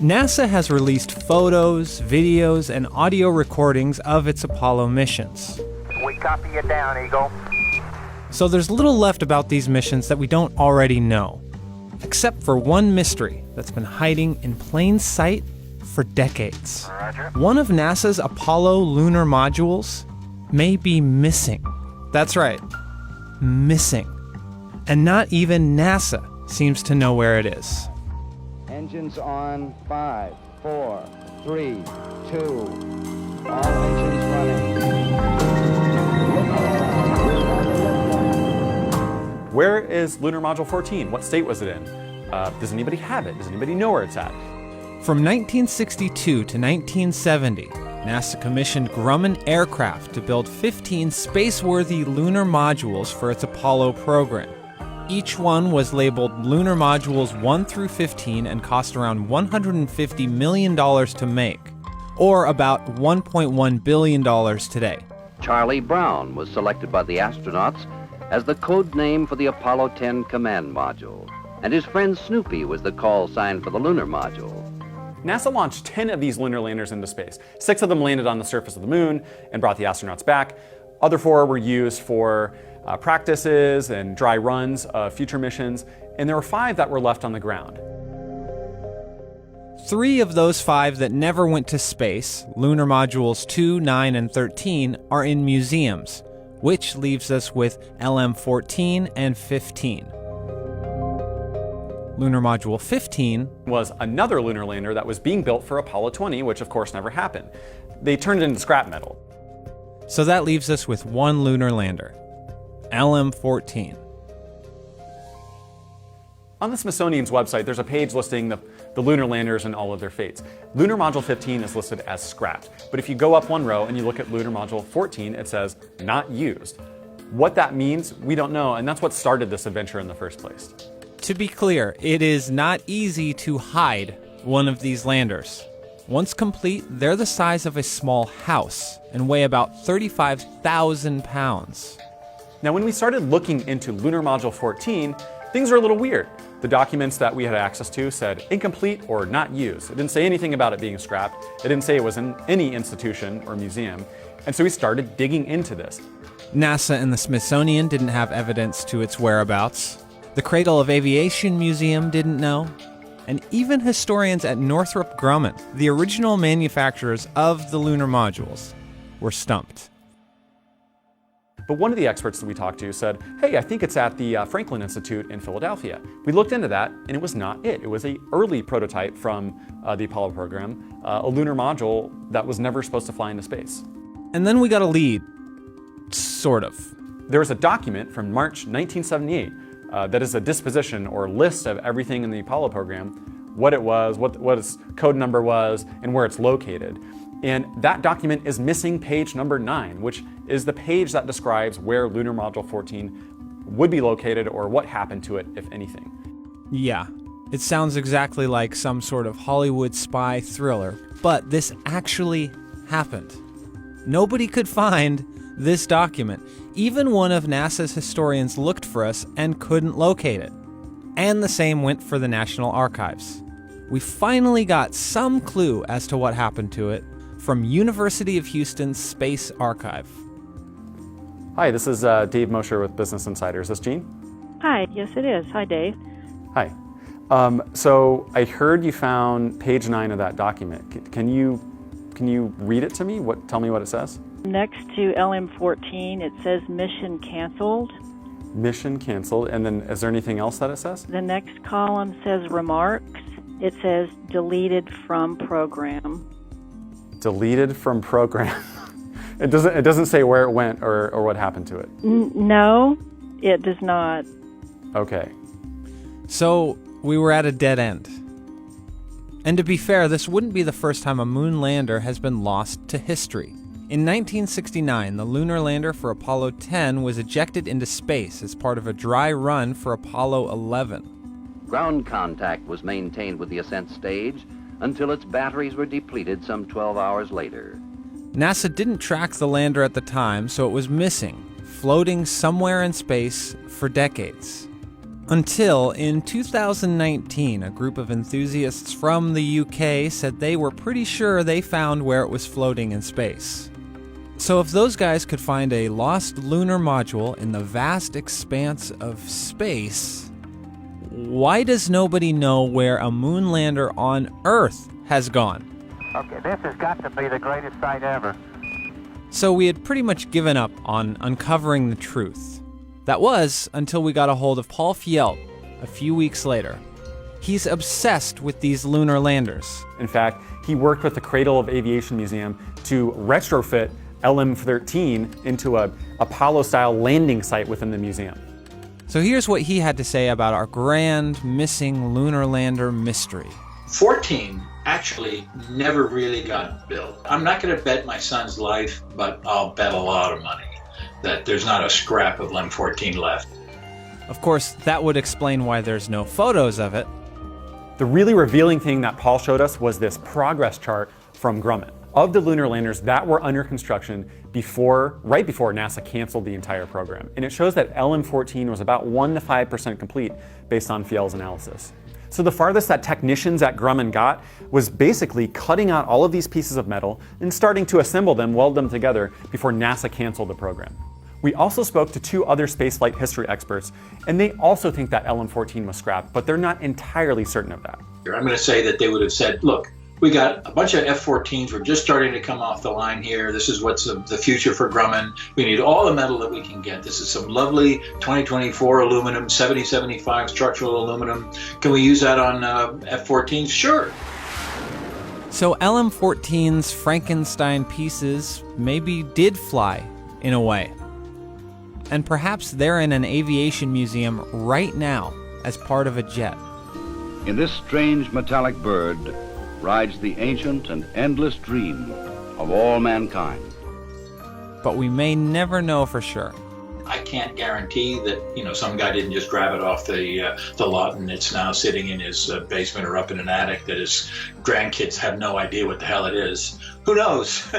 NASA has released photos, videos, and audio recordings of its Apollo missions. We copy you down, Eagle. So there's little left about these missions that we don't already know, except for one mystery that's been hiding in plain sight for decades. Roger. One of NASA's Apollo lunar modules may be missing. That's right, missing. And not even NASA seems to know where it is. Engines on. 5, 4, 3, 2. All engines running. Where is Lunar Module 14? What state was it in? Does anybody have it? Does anybody know where it's at? From 1962 to 1970, NASA commissioned Grumman Aircraft to build 15 space-worthy lunar modules for its Apollo program. Each one was labeled Lunar Modules 1 through 15 and cost around $150 million to make, or about $1.1 billion today. Charlie Brown was selected by the astronauts as the code name for the Apollo 10 command module, and his friend Snoopy was the call sign for the lunar module. NASA launched 10 of these lunar landers into space. 6 of them landed on the surface of the moon and brought the astronauts back. Other 4 were used for practices and dry runs of future missions, and there were 5 that were left on the ground. 3 of those 5 that never went to space, Lunar Modules 2, 9, and 13, are in museums, which leaves us with LM-14 and 15. Lunar Module 15 was another lunar lander that was being built for Apollo 20, which of course never happened. They turned it into scrap metal. So that leaves us with one lunar lander, LM-14. On the Smithsonian's website, there's a page listing the lunar landers and all of their fates. Lunar Module 15 is listed as scrapped, but if you go up one row and you look at Lunar Module 14, it says not used. What that means, we don't know, and that's what started this adventure in the first place. To be clear, it is not easy to hide one of these landers. Once complete, they're the size of a small house and weigh about 35,000 pounds. Now, when we started looking into Lunar Module 14, things are a little weird. The documents that we had access to said incomplete or not used. It didn't say anything about it being scrapped. It didn't say it was in any institution or museum. And so we started digging into this. NASA and the Smithsonian didn't have evidence to its whereabouts. The Cradle of Aviation Museum didn't know. And even historians at Northrop Grumman, the original manufacturers of the lunar modules, were stumped. But one of the experts that we talked to said, hey, I think it's at the Franklin Institute in Philadelphia. We looked into that, and it was not it. It was an early prototype from the Apollo program, a lunar module that was never supposed to fly into space. And then we got a lead, sort of. There was a document from March 1978 that is a disposition or list of everything in the Apollo program, what it was, what its code number was, and where it's located. And that document is missing page number 9, which is the page that describes where Lunar Module 14 would be located or what happened to it, if anything. Yeah, it sounds exactly like some sort of Hollywood spy thriller, but this actually happened. Nobody could find this document. Even one of NASA's historians looked for us and couldn't locate it. And the same went for the National Archives. We finally got some clue as to what happened to it from University of Houston's Space Archive. Hi, this is Dave Mosher with Business Insider. Is this Gene? Hi, yes it is. Hi, Dave. Hi. So I heard you found page 9 of that document. Can you read it to me? Tell me what it says? Next to LM-14, it says mission canceled. Mission canceled. And then is there anything else that it says? The next column says remarks. It says deleted from program. Deleted from program. It doesn't say where it went or what happened to it. No, it does not. Okay. So we were at a dead end. And to be fair, this wouldn't be the first time a moon lander has been lost to history. In 1969, the lunar lander for Apollo 10 was ejected into space as part of a dry run for Apollo 11. Ground contact was maintained with the ascent stage until its batteries were depleted some 12 hours later. NASA didn't track the lander at the time, so it was missing, floating somewhere in space for decades. Until in 2019, a group of enthusiasts from the UK said they were pretty sure they found where it was floating in space. So if those guys could find a lost lunar module in the vast expanse of space, why does nobody know where a moon lander on Earth has gone? Okay, this has got to be the greatest sight ever. So we had pretty much given up on uncovering the truth. That was until we got a hold of Paul Fjeld a few weeks later. He's obsessed with these lunar landers. In fact, he worked with the Cradle of Aviation Museum to retrofit LM-13 into a Apollo-style landing site within the museum. So here's what he had to say about our grand missing lunar lander mystery. 14 actually never really got built. I'm not going to bet my son's life, but I'll bet a lot of money that there's not a scrap of LM-14 left. Of course, that would explain why there's no photos of it. The really revealing thing that Paul showed us was this progress chart from Grumman of the lunar landers that were under construction right before NASA canceled the entire program. And it shows that LM-14 was about 1 to 5% complete based on Fjeld's analysis. So the farthest that technicians at Grumman got was basically cutting out all of these pieces of metal and starting to assemble them, weld them together before NASA canceled the program. We also spoke to 2 other spaceflight history experts, and they also think that LM-14 was scrapped, but they're not entirely certain of that. I'm going to say that they would have said, look, we got a bunch of F-14s. We're just starting to come off the line here. This is what's the future for Grumman. We need all the metal that we can get. This is some lovely 2024 aluminum, 7075 structural aluminum. Can we use that on F-14s? Sure. So LM-14's Frankenstein pieces maybe did fly, in a way. And perhaps they're in an aviation museum right now as part of a jet. In this strange metallic bird rides the ancient and endless dream of all mankind. But we may never know for sure. I can't guarantee that, some guy didn't just grab it off the lot and it's now sitting in his basement or up in an attic that his grandkids have no idea what the hell it is. Who knows?